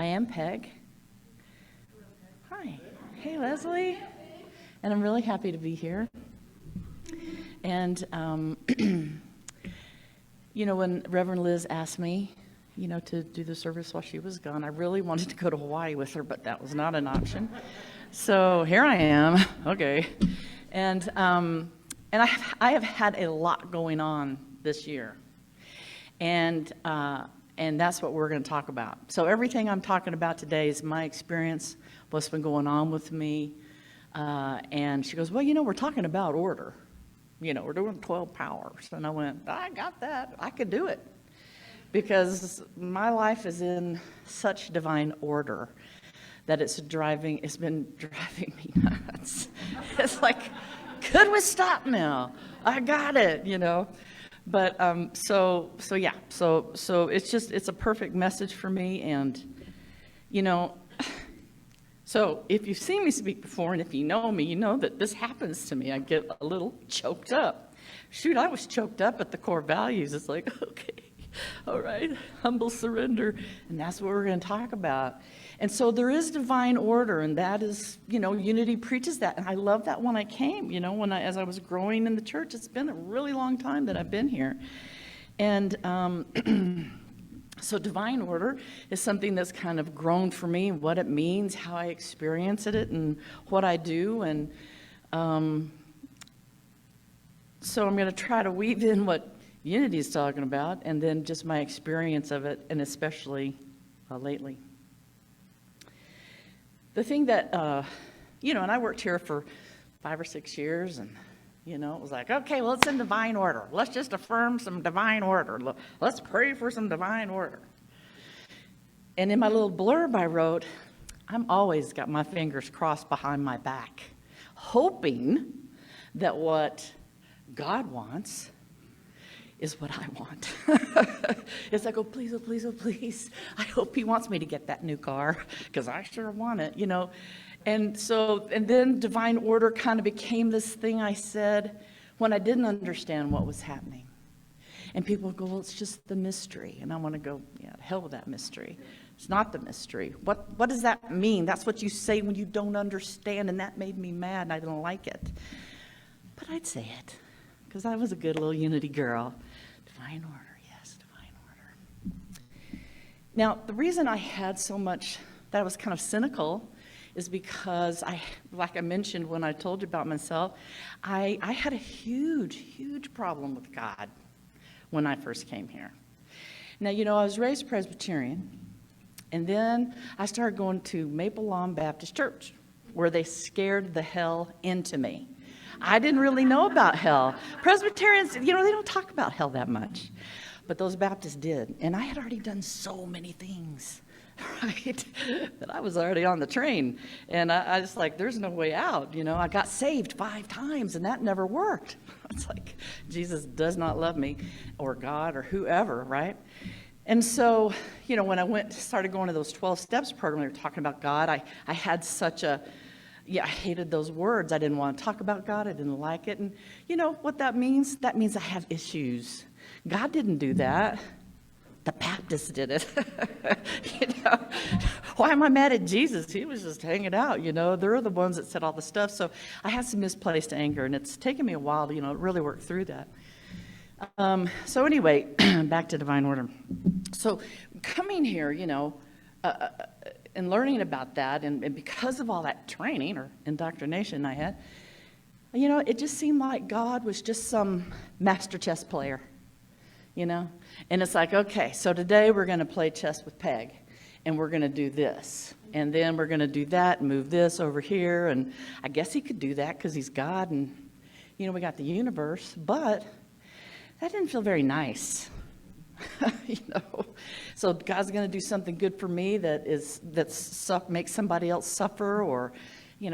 I am Peg. Hi. Hey, Leslie. And I'm really happy to be here. And, when Reverend Liz asked me, to do the service while she was gone, I really wanted to go to Hawaii with her, but that was not an option. So here I am. Okay. And I have had a lot going on this year. And that's what we're going to talk about. So everything I'm talking about today is my experience, what's been going on with me. And she goes, well, we're talking about order. We're doing 12 powers. And I went, I got that. I could do it. Because my life is in such divine order that it's been driving me nuts. It's like, could we stop now? I got it, But so it's a perfect message for me. And, so if you've seen me speak before, and if you know me, you know that this happens to me. I get a little choked up. Shoot, I was choked up at the core values. It's like, okay, all right, humble surrender. And that's what we're going to talk about. And so there is divine order, and that is, Unity preaches that. And I love that when I came, as I was growing in the church. It's been a really long time that I've been here. And so divine order is something that's kind of grown for me, what it means, how I experience it, and what I do. And so I'm going to try to weave in what Unity is talking about, and then just my experience of it, and especially lately. The thing that, and I worked here for 5 or 6 years, and, it was like, okay, well, it's in divine order. Let's just affirm some divine order. Let's pray for some divine order. And in my little blurb I wrote, I'm always got my fingers crossed behind my back, hoping that what God wants is what I want. It's like, oh, please, oh, please, oh, please. I hope he wants me to get that new car, because I sure want it, And then divine order kind of became this thing I said when I didn't understand what was happening. And people would go, well, it's just the mystery. And I want to go, yeah, to hell with that mystery. It's not the mystery. What does that mean? That's what you say when you don't understand, and that made me mad, and I didn't like it. But I'd say it, because I was a good little Unity girl. Divine order, yes, divine order. Now, the reason I had so much, that I was kind of cynical, is because like I mentioned when I told you about myself, I had a huge, huge problem with God when I first came here. Now, I was raised Presbyterian, and then I started going to Maple Lawn Baptist Church, where they scared the hell into me. I didn't really know about hell. Presbyterians, they don't talk about hell that much. But those Baptists did. And I had already done so many things, right, that I was already on the train. And I was like, there's no way out. I got saved 5 times, and that never worked. It's like, Jesus does not love me, or God, or whoever, right? And so, when I started going to those 12 steps program, they were talking about God. I had such a... I hated those words. I didn't want to talk about God. I didn't like it. And you know what that means? That means I have issues. God didn't do that. The Baptists did it. Why am I mad at Jesus? He was just hanging out, They're the ones that said all the stuff. So I had some misplaced anger, and it's taken me a while to, really work through that. So anyway, back to divine order. So coming here, and learning about that, and because of all that training or indoctrination I had, it just seemed like God was just some master chess player, And it's like, okay, so today we're going to play chess with Peg, and we're going to do this. And then we're going to do that and move this over here. And I guess he could do that because he's God, and, we got the universe. But that didn't feel very nice. So God's going to do something good for me that makes somebody else suffer, or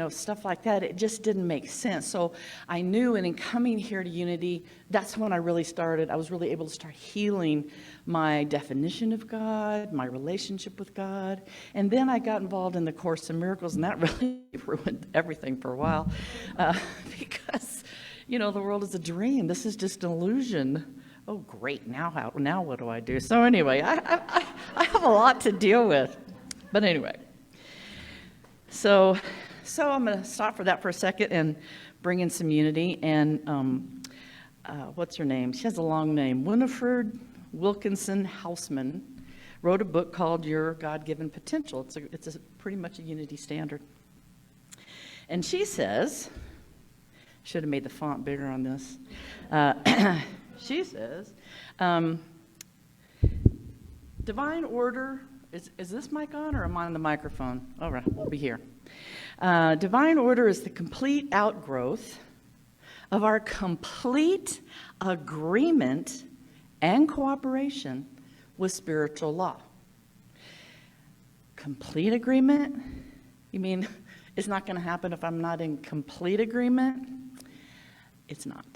stuff like that. It just didn't make sense. So I knew, and in coming here to Unity, that's when I was really able to start healing my definition of God, my relationship with God. And then I got involved in the Course in Miracles, and that really ruined everything for a while, because the world is a dream. This is just an illusion. Oh, great. Now what do I do? So anyway, I have a lot to deal with. But anyway, so I'm going to stop for that for a second and bring in some unity. And what's her name? She has a long name. Winifred Wilkinson Hausman wrote a book called Your God-Given Potential. It's pretty much a unity standard. And she says, should have made the font bigger on this. She says, divine order, is this mic on or am I on the microphone? All right, we'll be here. Divine order is the complete outgrowth of our complete agreement and cooperation with spiritual law. Complete agreement? You mean it's not going to happen if I'm not in complete agreement? It's not.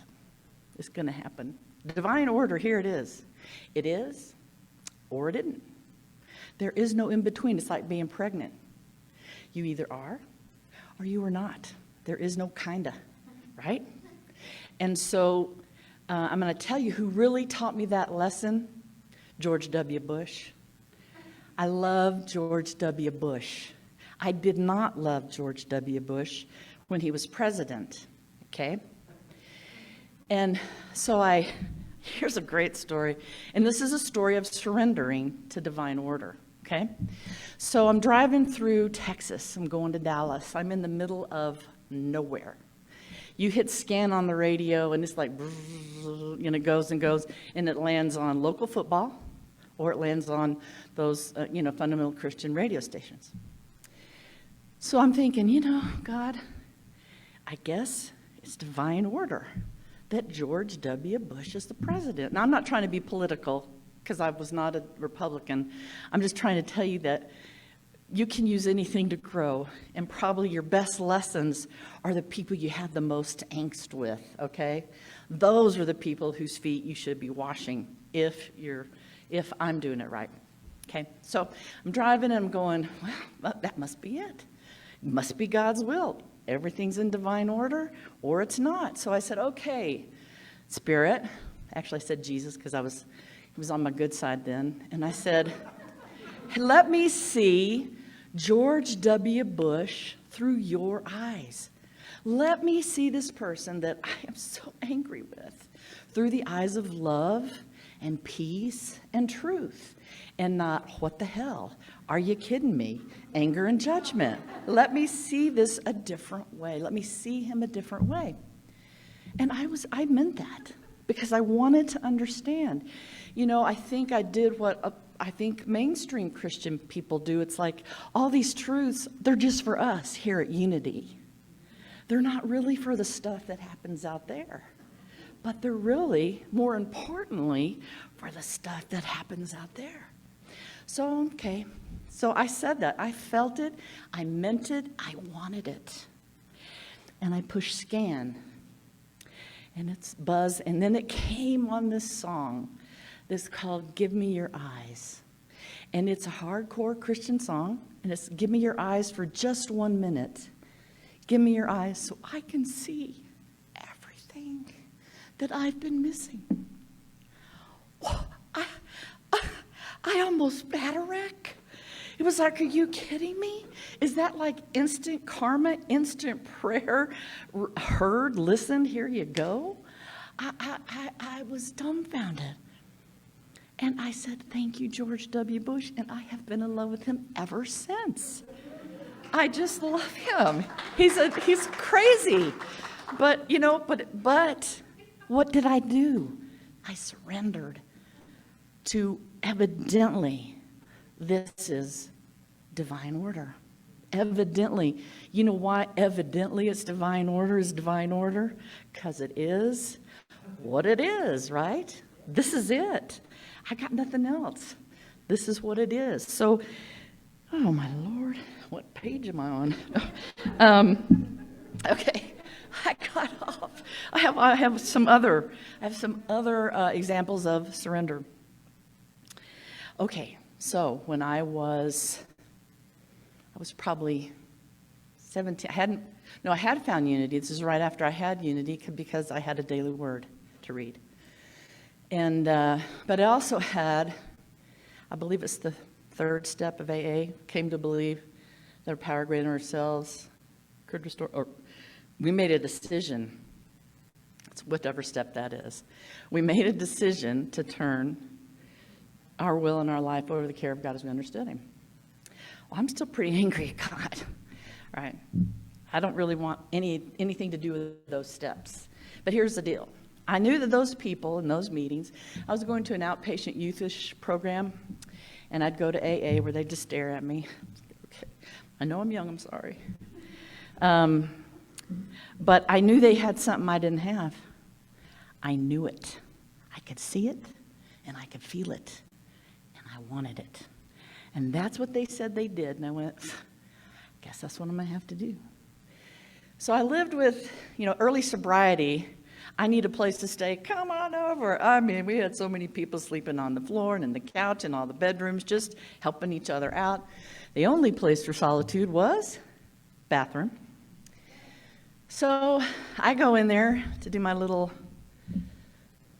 It's going to happen. The divine order, here it is. It is or it isn't. There is no in between. It's like being pregnant. You either are or you are not. There is no kinda, right? And so I'm going to tell you who really taught me that lesson. George W. Bush. I love George W. Bush. I did not love George W. Bush when he was president, okay? And so here's a great story. And this is a story of surrendering to divine order, okay? So I'm driving through Texas. I'm going to Dallas. I'm in the middle of nowhere. You hit scan on the radio, and it's like, and it goes and goes, and it lands on local football, or it lands on those, fundamental Christian radio stations. So I'm thinking, God, I guess it's divine order that George W. Bush is the president. Now, I'm not trying to be political, because I was not a Republican. I'm just trying to tell you that you can use anything to grow, and probably your best lessons are the people you have the most angst with, okay? Those are the people whose feet you should be washing if I'm doing it right, okay? So I'm driving and I'm going, well, that must be it. It must be God's will. Everything's in divine order, or it's not. So I said, okay, Spirit. Actually, I said Jesus because he was on my good side then. And I said, let me see George W. Bush through your eyes. Let me see this person that I am so angry with through the eyes of love and peace and truth, and not, what the hell? Are you kidding me? Anger and judgment. Let me see this a different way. Let me see him a different way. And I meant that because I wanted to understand. I think I did what I think mainstream Christian people do. It's like all these truths, they're just for us here at Unity. They're not really for the stuff that happens out there. But they're really, more importantly, for the stuff that happens out there. So, okay. So I said that. I felt it. I meant it. I wanted it. And I pushed scan. And it's buzz. And then it came on this song. This called Give Me Your Eyes. And it's a hardcore Christian song. And it's give me your eyes for just 1 minute. Give me your eyes so I can see everything that I've been missing. I almost had a wreck. It was like, are you kidding me? Is that like instant karma, instant prayer, heard, listened, here you go? I was dumbfounded. And I said, thank you, George W. Bush, and I have been in love with him ever since. I just love him. He's crazy. But what did I do? I surrendered to evidently this is divine order. Evidently. You know why evidently it's divine order is divine order? Because it is what it is, right? This is it. I got nothing else. This is what it is. So, oh my Lord, what page am I on? Okay, I got off. I have some other examples of surrender. Okay, so when I was probably 17. I had found unity. This is right after I had unity because I had a daily word to read. And but I also had, I believe it's the third step of AA, came to believe that our power greater than ourselves could restore, or we made a decision, it's whatever step that is. We made a decision to turn our will and our life over to the care of God as we understood him. Well, I'm still pretty angry at God, right? I don't really want anything to do with those steps. But here's the deal. I knew that those people in those meetings, I was going to an outpatient youthish program, and I'd go to AA where they'd just stare at me. Okay. I know I'm young, I'm sorry. But I knew they had something I didn't have. I knew it. I could see it, and I could feel it, and I wanted it. And that's what they said they did, and I went, guess that's what I'm going to have to do. So I lived with, early sobriety. I need a place to stay. Come on over. I mean, we had so many people sleeping on the floor and in the couch and all the bedrooms, just helping each other out. The only place for solitude was bathroom. So I go in there to do my little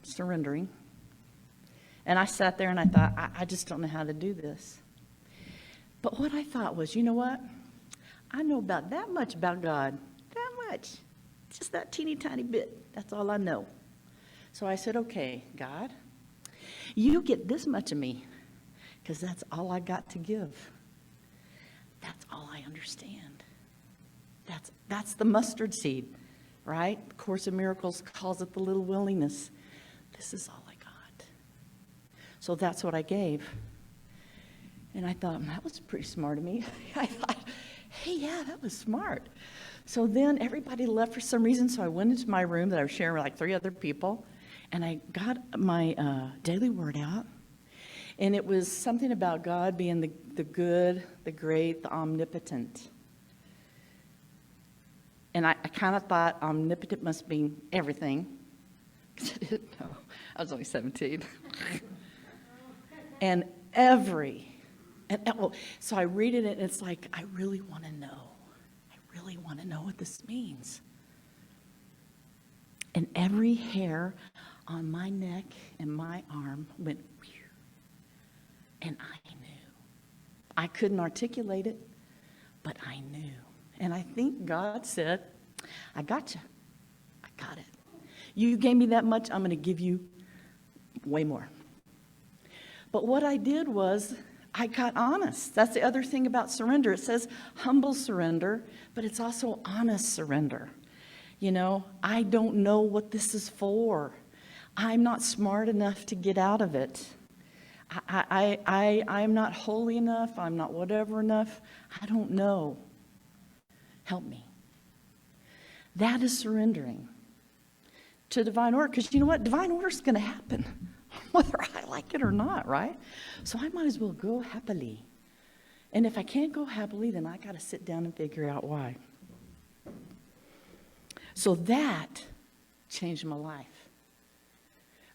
surrendering. And I sat there and I thought, I just don't know how to do this. But what I thought was, you know what? I know about that much about God. That much. Just that teeny tiny bit. That's all I know. So I said, okay, God, you get this much of me, because that's all I got to give. That's all I understand. That's the mustard seed, right? Course in Miracles calls it the little willingness. This is all I got. So that's what I gave. And I thought, that was pretty smart of me. I thought, hey, yeah, that was smart. So then everybody left for some reason, so I went into my room that I was sharing with like 3 other people, and I got my daily word out, and it was something about God being the good, the great, the omnipotent. And I kind of thought omnipotent must mean everything, because I didn't know. I was only 17. And so I read it, and it's like, I really want to know. I really want to know what this means. And every hair on my neck and my arm went, whew, and I knew. I couldn't articulate it, but I knew. And I think God said, I got you. I got it. You gave me that much, I'm going to give you way more. But what I did was, I got honest. That's the other thing about surrender. It says humble surrender, but it's also honest surrender. I don't know what this is for. I'm not smart enough to get out of it. I'm not holy enough. I'm not whatever enough. I don't know. Help me. That is surrendering to divine order. Because you know what? Divine order is going to happen, whether I like it or not, right? So I might as well go happily. And if I can't go happily, then I got to sit down and figure out why. So that changed my life.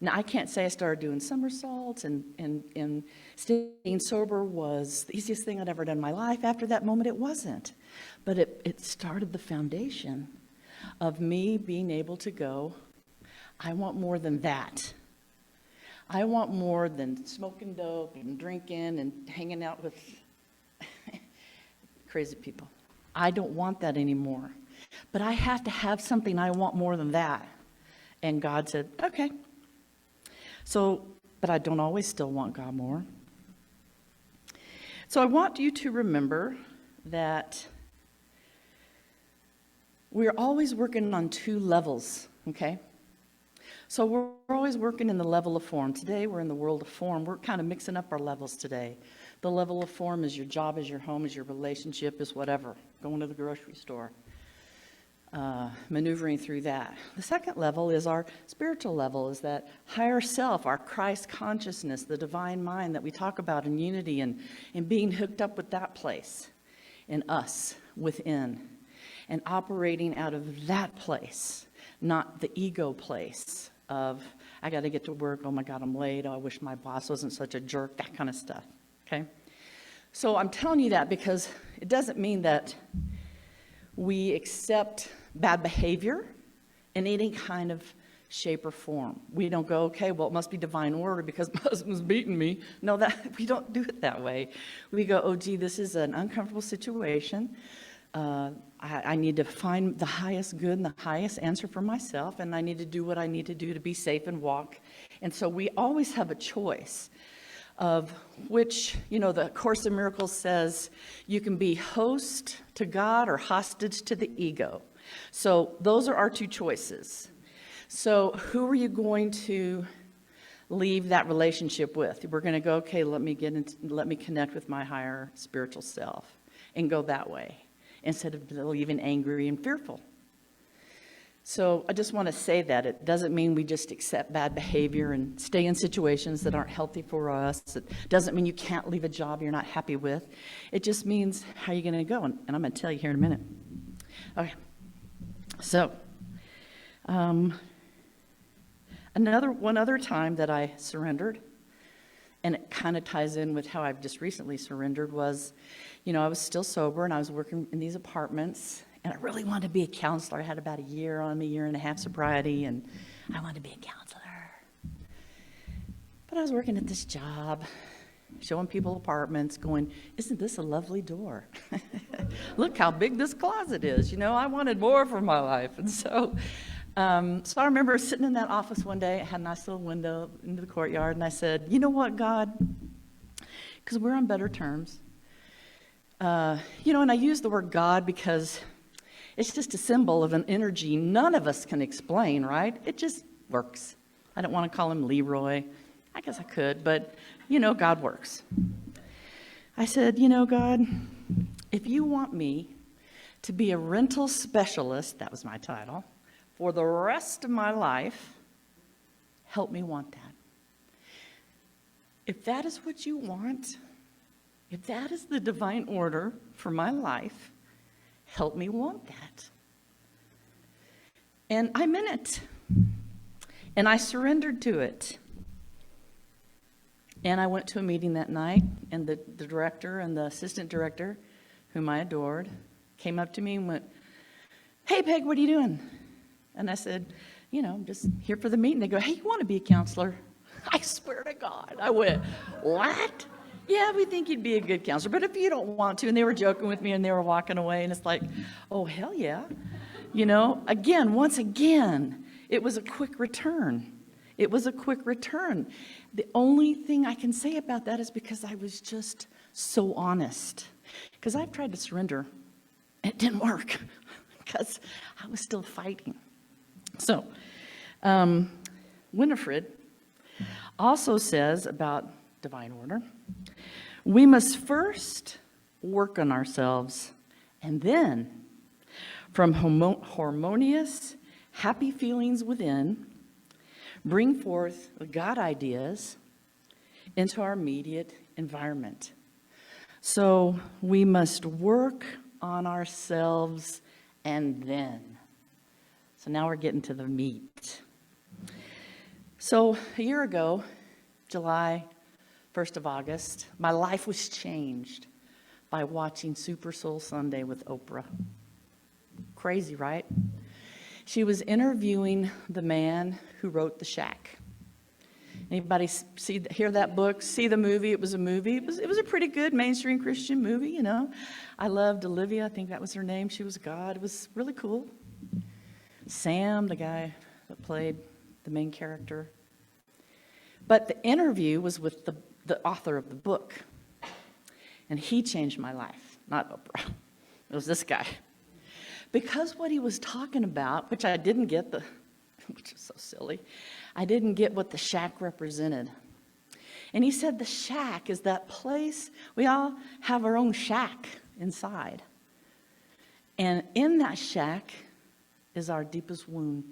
Now, I can't say I started doing somersaults and staying sober was the easiest thing I'd ever done in my life. After that moment, it wasn't. But it started the foundation of me being able to go, I want more than that. I want more than smoking dope and drinking and hanging out with crazy people. I don't want that anymore. But I have to have something I want more than that. And God said, okay. So, but I don't always still want God more. So I want you to remember that we're always working on 2 levels, okay? So we're always working in the level of form. Today we're in the world of form. We're kind of mixing up our levels today. The level of form is your job, is your home, is your relationship, is whatever. Going to the grocery store. Maneuvering through that. The second level is our spiritual level, is that higher self, our Christ consciousness, the divine mind that we talk about in unity and being hooked up with that place in us, within, and operating out of that place, not the ego place of, I got to get to work, oh my God, I'm late, oh, I wish my boss wasn't such a jerk, that kind of stuff, okay? So I'm telling you that because it doesn't mean that we accept bad behavior in any kind of shape, or form. We don't go, okay, well, it must be divine order because my husband's beating me. No, we don't do it that way. We go, oh, gee, this is an uncomfortable situation. I need to find the highest good and the highest answer for myself, and I need to do what I need to do to be safe and walk. And so we always have a choice of which, the Course in Miracles says you can be host to God or hostage to the ego. So those are our two choices. So who are you going to leave that relationship with? We're going to go, okay, let me connect with my higher spiritual self and go that way instead of leaving angry and fearful. So I just want to say that it doesn't mean we just accept bad behavior and stay in situations that aren't healthy for us. It doesn't mean you can't leave a job you're not happy with. It just means how you're going to go. And I'm going to tell you here in a minute. Okay. So, one other time that I surrendered, and it kind of ties in with how I've just recently surrendered, was, I was still sober and I was working in these apartments. And I really wanted to be a counselor. I had about a year and a half sobriety, and I wanted to be a counselor. But I was working at this job, showing people apartments, going, isn't this a lovely door? Look how big this closet is. I wanted more for my life. And so I remember sitting in that office one day. I had a nice little window into the courtyard, and I said, you know what, God? Because we're on better terms. And I use the word God because it's just a symbol of an energy none of us can explain, right? It just works. I don't want to call him Leroy. I guess I could, but, God works. I said, God, if you want me to be a rental specialist, that was my title, for the rest of my life, help me want that. If that is what you want, if that is the divine order for my life, help me want that. And I meant it. And I surrendered to it. And I went to a meeting that night, and the director and the assistant director, whom I adored, came up to me and went, hey, Peg, what are you doing? And I said, I'm just here for the meeting. They go, hey, you want to be a counselor? I swear to God. I went, what? Yeah, we think you'd be a good counselor, but if you don't want to, and they were joking with me and they were walking away, and it's like, oh, hell yeah. Once again, it was a quick return. It was a quick return. The only thing I can say about that is because I was just so honest. Because I've tried to surrender, and it didn't work because I was still fighting. So, Winifred also says about divine order, we must first work on ourselves, and then, from harmonious, happy feelings within, bring forth the God ideas into our immediate environment. So we must work on ourselves, and then. So now we're getting to the meat. So a year ago, July 1st of August, my life was changed by watching Super Soul Sunday with Oprah. Crazy, right? She was interviewing the man who wrote The Shack. Anybody hear that book? See the movie? It was a movie. It was a pretty good mainstream Christian movie, I loved Olivia. I think that was her name. She was God. It was really cool. Sam, the guy that played the main character. But the interview was with the author of the book. And he changed my life, not Oprah. It was this guy. Because what he was talking about, which I didn't get, which is so silly, I didn't get what the shack represented. And he said the shack is that place, we all have our own shack inside. And in that shack is our deepest wound.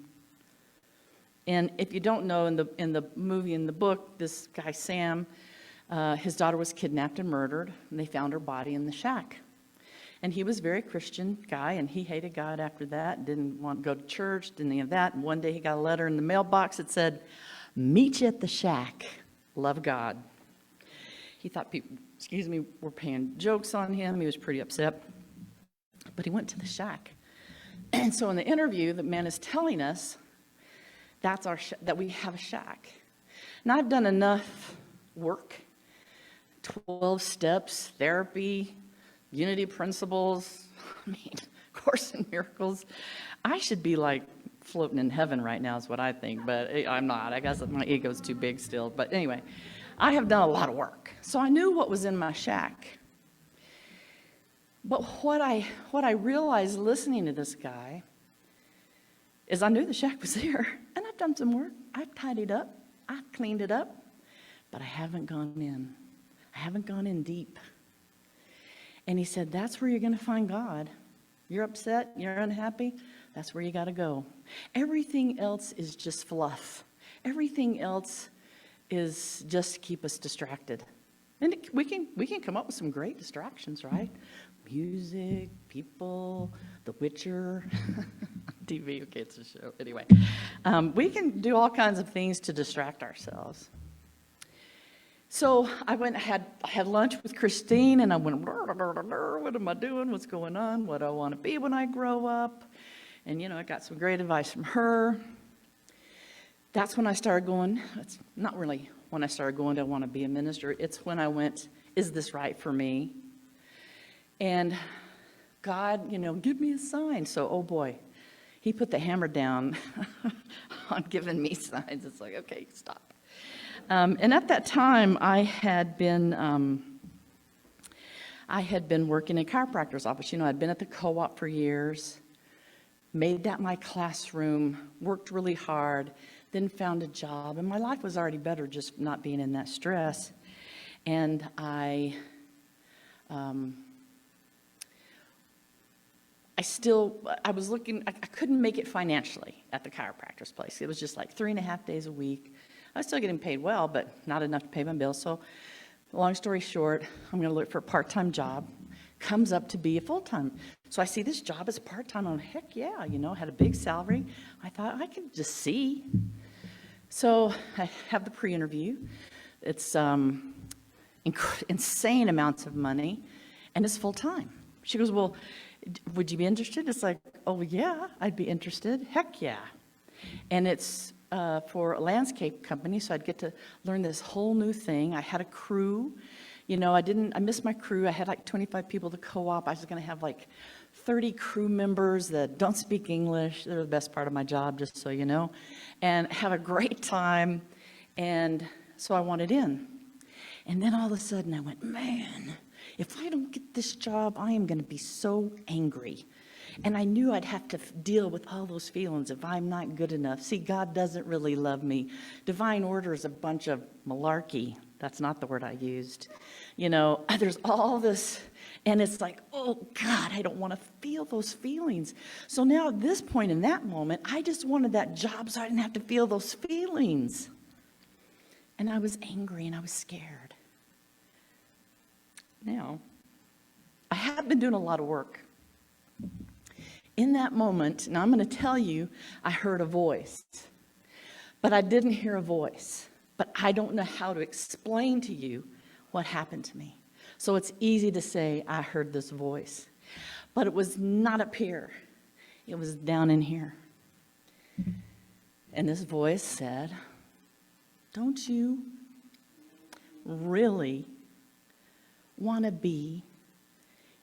And if you don't know, in the movie, in the book, this guy Sam, his daughter was kidnapped and murdered, and they found her body in the shack. And he was a very Christian guy, and he hated God after that, didn't want to go to church, didn't any of that. And one day he got a letter in the mailbox that said, meet you at the shack, love God. He thought people, were paying jokes on him. He was pretty upset. But he went to the shack. And so in the interview, the man is telling us that we have a shack. Now, I've done enough work, 12 steps, therapy, unity principles, Course in Miracles. I should be like floating in heaven right now is what I think, but I'm not. I guess my ego's too big still. But anyway, I have done a lot of work. So I knew what was in my shack. But what I realized listening to this guy is I knew the shack was there, and I've done some work. I've tidied up. I've cleaned it up, but I haven't gone in. I haven't gone in deep. And he said, that's where you're going to find God. You're upset, you're unhappy, that's where you got to go. Everything else is just fluff. Everything else is just to keep us distracted. And we can come up with some great distractions, right? Music, people, The Witcher, TV, okay, it's a show. Anyway, we can do all kinds of things to distract ourselves. So I had lunch with Christine, and I went, what am I doing? What's going on? What do I want to be when I grow up? And, I got some great advice from her. That's when I started going. It's not really when I started going to want to be a minister. It's when I went, is this right for me? And God, give me a sign. So, oh boy, he put the hammer down on giving me signs. It's like, okay, stop. And at that time, I had been working in a chiropractor's office. I'd been at the co-op for years, made that my classroom, worked really hard, then found a job. And my life was already better just not being in that stress. And I was looking, I couldn't make it financially at the chiropractor's place. It was just like 3.5 days a week. I was still getting paid well, but not enough to pay my bills. So long story short, I'm going to look for a part-time job. Comes up to be a full-time. So I see this job as part-time. I'm like, heck yeah, had a big salary. I thought I could just see. So I have the pre-interview. It's insane amounts of money, and it's full-time. She goes, well, would you be interested? It's like, oh yeah, I'd be interested. Heck yeah. And it's for a landscape company, so I'd get to learn this whole new thing. I had a crew. I missed my crew. I had like 25 people to co-op. I was going to have like 30 crew members that don't speak English. They're the best part of my job, just so you know, and have a great time. And so I wanted in. And then all of a sudden I went, man, if I don't get this job, I am going to be so angry. And I knew I'd have to deal with all those feelings if I'm not good enough. See, God doesn't really love me. Divine order is a bunch of malarkey. That's not the word I used. There's all this, and it's like, oh, God, I don't want to feel those feelings. So now at this point in that moment, I just wanted that job so I didn't have to feel those feelings. And I was angry and I was scared. Now, I have been doing a lot of work. In that moment, now I'm going to tell you, I heard a voice, but I didn't hear a voice. But I don't know how to explain to you what happened to me. So it's easy to say I heard this voice, but it was not up here. It was down in here. And this voice said, don't you really want to be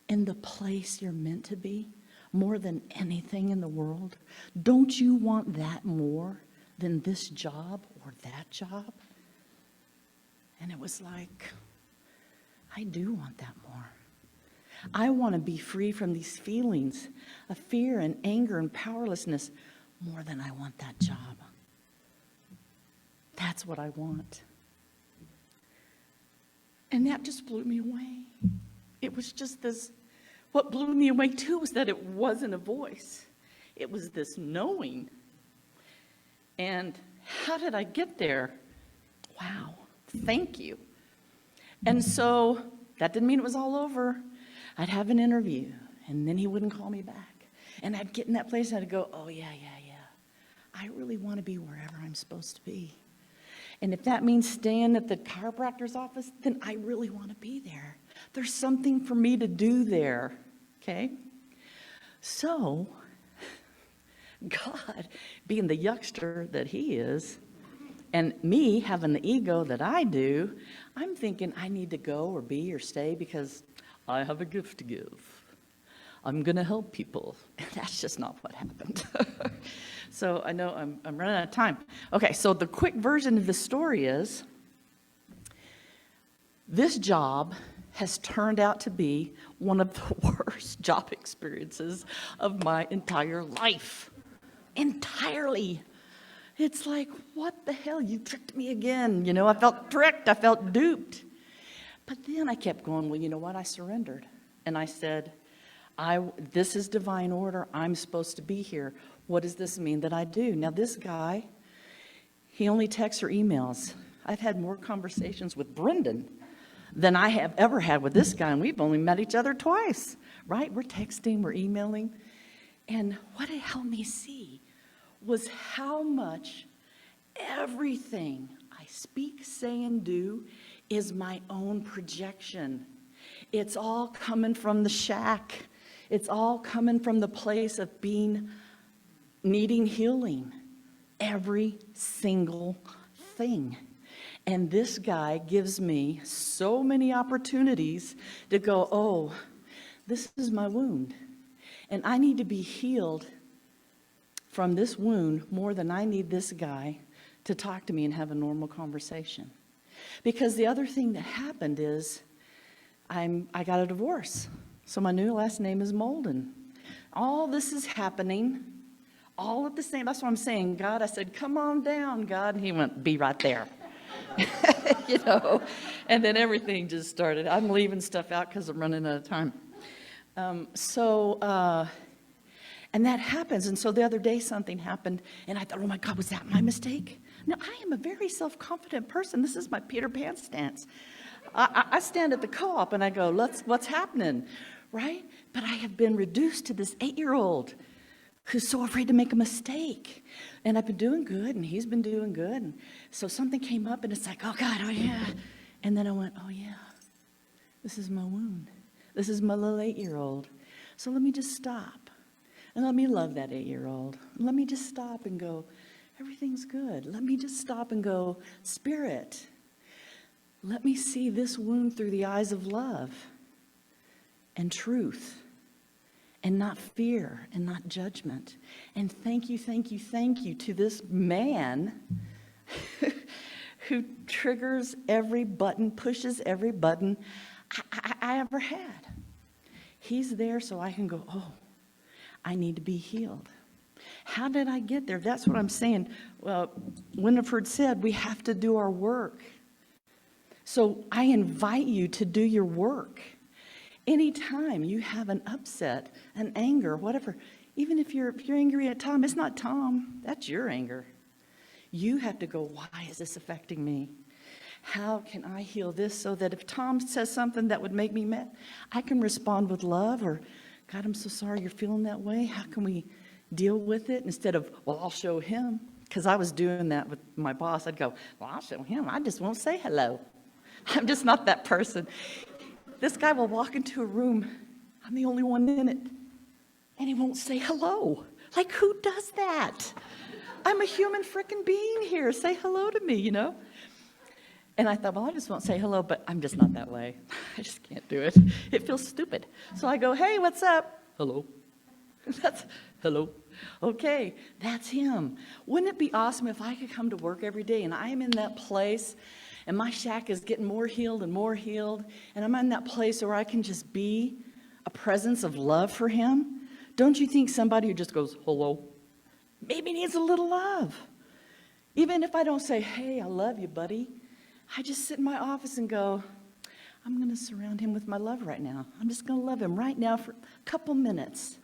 in the place you're meant to be? More than anything in the world? Don't you want that more than this job or that job? And it was like, I do want that more. I want to be free from these feelings of fear and anger and powerlessness more than I want that job. That's what I want. And that just blew me away. It was just this. What blew me away, too, was that it wasn't a voice. It was this knowing. And how did I get there? Wow, thank you. And so that didn't mean it was all over. I'd have an interview, and then he wouldn't call me back. And I'd get in that place, and I'd go, oh, yeah. I really want to be wherever I'm supposed to be. And if that means staying at the chiropractor's office, then I really want to be there. There's something for me to do there, okay? So, God God, being the yuckster that he is, and me having the ego that I do, I'm thinking I need to go or be or stay because I have a gift to give. I'm going to help people. And that's just not what happened. So I know I'm running out of time. Okay, so the quick version of the story is, this job has turned out to be one of the worst job experiences of my entire life. Entirely. It's like, what the hell? You tricked me again. I felt tricked. I felt duped. But then I kept going, well, you know what? I surrendered. And I said, this is divine order. I'm supposed to be here. What does this mean that I do? Now, this guy, he only texts or emails. I've had more conversations with Brendan than I have ever had with this guy, and we've only met each other twice, right? We're texting, we're emailing. And what it helped me see was how much everything I speak, say, and do is my own projection. It's all coming from the shack. It's all coming from the place of needing healing. Every single thing. And this guy gives me so many opportunities to go, oh, this is my wound. And I need to be healed from this wound more than I need this guy to talk to me and have a normal conversation. Because the other thing that happened is I got a divorce. So my new last name is Moulden. All this is happening all at the same. That's what I'm saying. God, I said, come on down, God. And he went, be right there. And then everything just started. I'm leaving stuff out because I'm running out of time. And that happens. And so the other day something happened, and I thought, oh my God, was that my mistake? No, I am a very self-confident person. This is my Peter Pan stance. I stand at the co-op and I go, what's happening, right? But I have been reduced to this 8-year-old who's so afraid to make a mistake. And I've been doing good, and he's been doing good. And so something came up, and it's like, oh God, oh yeah. And then I went, oh yeah, this is my wound. This is my little 8-year-old. So let me just stop. And let me love that 8-year-old. Let me just stop and go, everything's good. Let me just stop and go, Spirit, let me see this wound through the eyes of love and truth and not fear and not judgment. And thank you to this man who triggers every button, pushes every button I ever had. He's there so I can go, oh, I need to be healed. How did I get there? That's what I'm saying. Well, Winifred said we have to do our work. So I invite you to do your work. Anytime you have an upset, an anger, whatever, even if you're angry at Tom, it's not Tom, that's your anger. You have to go, why is this affecting me? How can I heal this so that if Tom says something that would make me mad, I can respond with love or, God, I'm so sorry you're feeling that way. How can we deal with it instead of, well, I'll show him? Because I was doing that with my boss. I'd go, well, I'll show him. I just won't say hello. I'm just not that person. This guy will walk into a room. I'm the only one in it. And he won't say hello. Like, who does that? I'm a human frickin' being here. Say hello to me, And I thought, well, I just won't say hello, but I'm just not that way. I just can't do it. It feels stupid. So I go, hey, what's up? Hello. That's hello. Okay, that's him. Wouldn't it be awesome if I could come to work every day and I am in that place and my shack is getting more healed, and I'm in that place where I can just be a presence of love for him? Don't you think somebody who just goes, hello, maybe needs a little love? Even if I don't say, hey, I love you, buddy. I just sit in my office and go, I'm going to surround him with my love right now. I'm just going to love him right now for a couple minutes.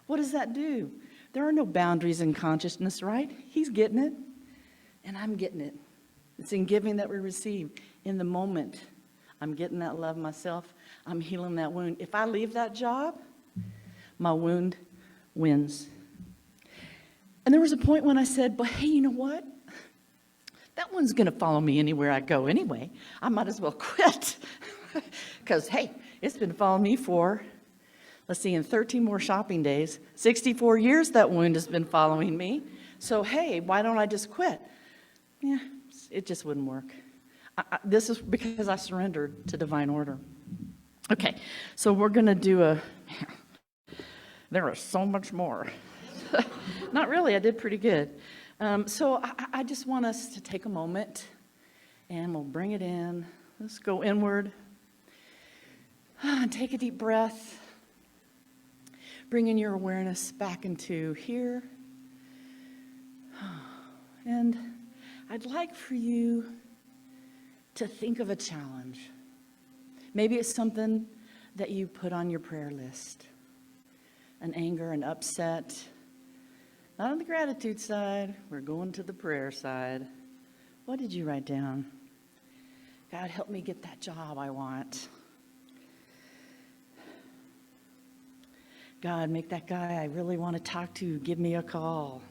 What does that do? There are no boundaries in consciousness, right? He's getting it, and I'm getting it. It's in giving that we receive. In the moment, I'm getting that love myself. I'm healing that wound. If I leave that job, my wound wins. And there was a point when I said, but hey, you know what? That one's going to follow me anywhere I go anyway. I might as well quit. Because, hey, it's been following me for Let's see, in 13 more shopping days, 64 years that wound has been following me. So, hey, why don't I just quit? Yeah, it just wouldn't work. This is because I surrendered to divine order. Okay, so we're going to do there is so much more. Not really, I did pretty good. So I just want us to take a moment and we'll bring it in. Let's go inward. Take a deep breath. Bringing your awareness back into here. And I'd like for you to think of a challenge. Maybe it's something that you put on your prayer list. An anger, an upset. Not on the gratitude side. We're going to the prayer side. What did you write down? God, help me get that job I want. God, make that guy I really want to talk to give me a call.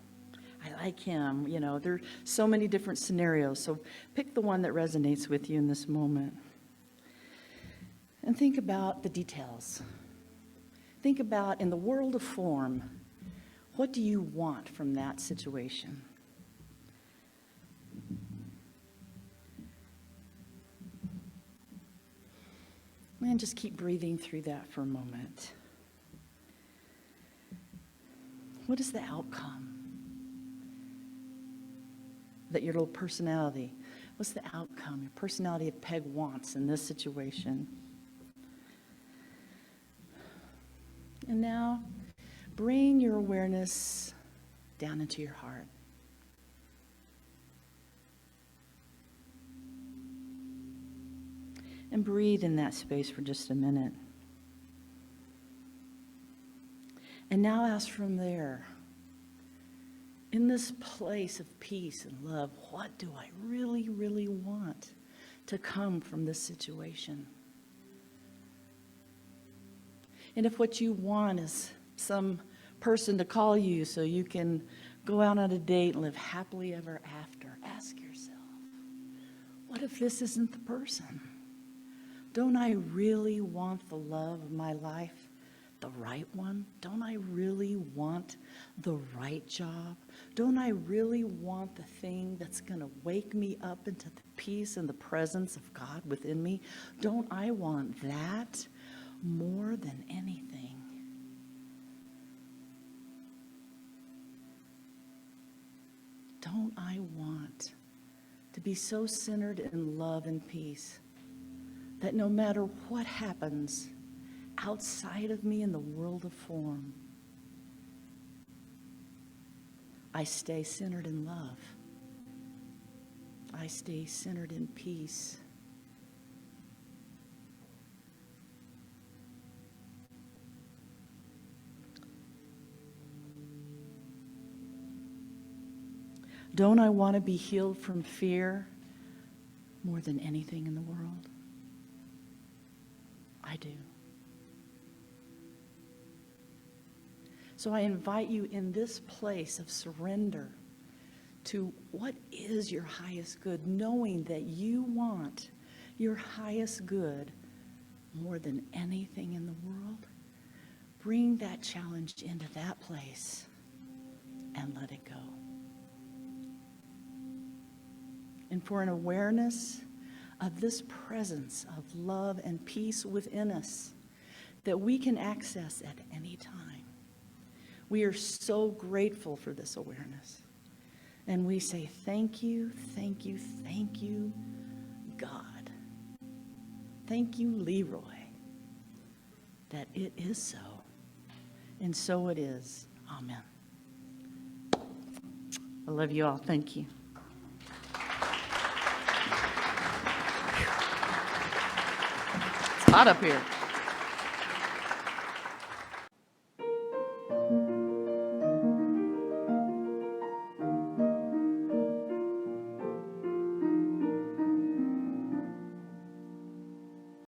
I like him. You know, there are so many different scenarios. So pick the one that resonates with you in this moment. And think about the details. Think about, in the world of form, what do you want from that situation? And just keep breathing through that for a moment. What is the outcome that your little personality, what's the outcome your personality of Peg wants in this situation? And now, bring your awareness down into your heart. And breathe in that space for just a minute. And now ask from there, in this place of peace and love, what do I really, really want to come from this situation? And if what you want is some person to call you so you can go out on a date and live happily ever after, ask yourself, what if this isn't the person? Don't I really want the love of my life? The right one? Don't I really want the right job? Don't I really want the thing that's going to wake me up into the peace and the presence of God within me? Don't I want that more than anything? Don't I want to be so centered in love and peace that no matter what happens outside of me in the world of form, I stay centered in love. I stay centered in peace. Don't I want to be healed from fear more than anything in the world? I do. So I invite you in this place of surrender to what is your highest good, knowing that you want your highest good more than anything in the world. Bring that challenge into that place and let it go. And for an awareness of this presence of love and peace within us that we can access at any time. We are so grateful for this awareness. And we say, thank you, thank you, thank you, God. Thank you, Leroy, that it is so. And so it is. Amen. I love you all. Thank you. It's hot up here.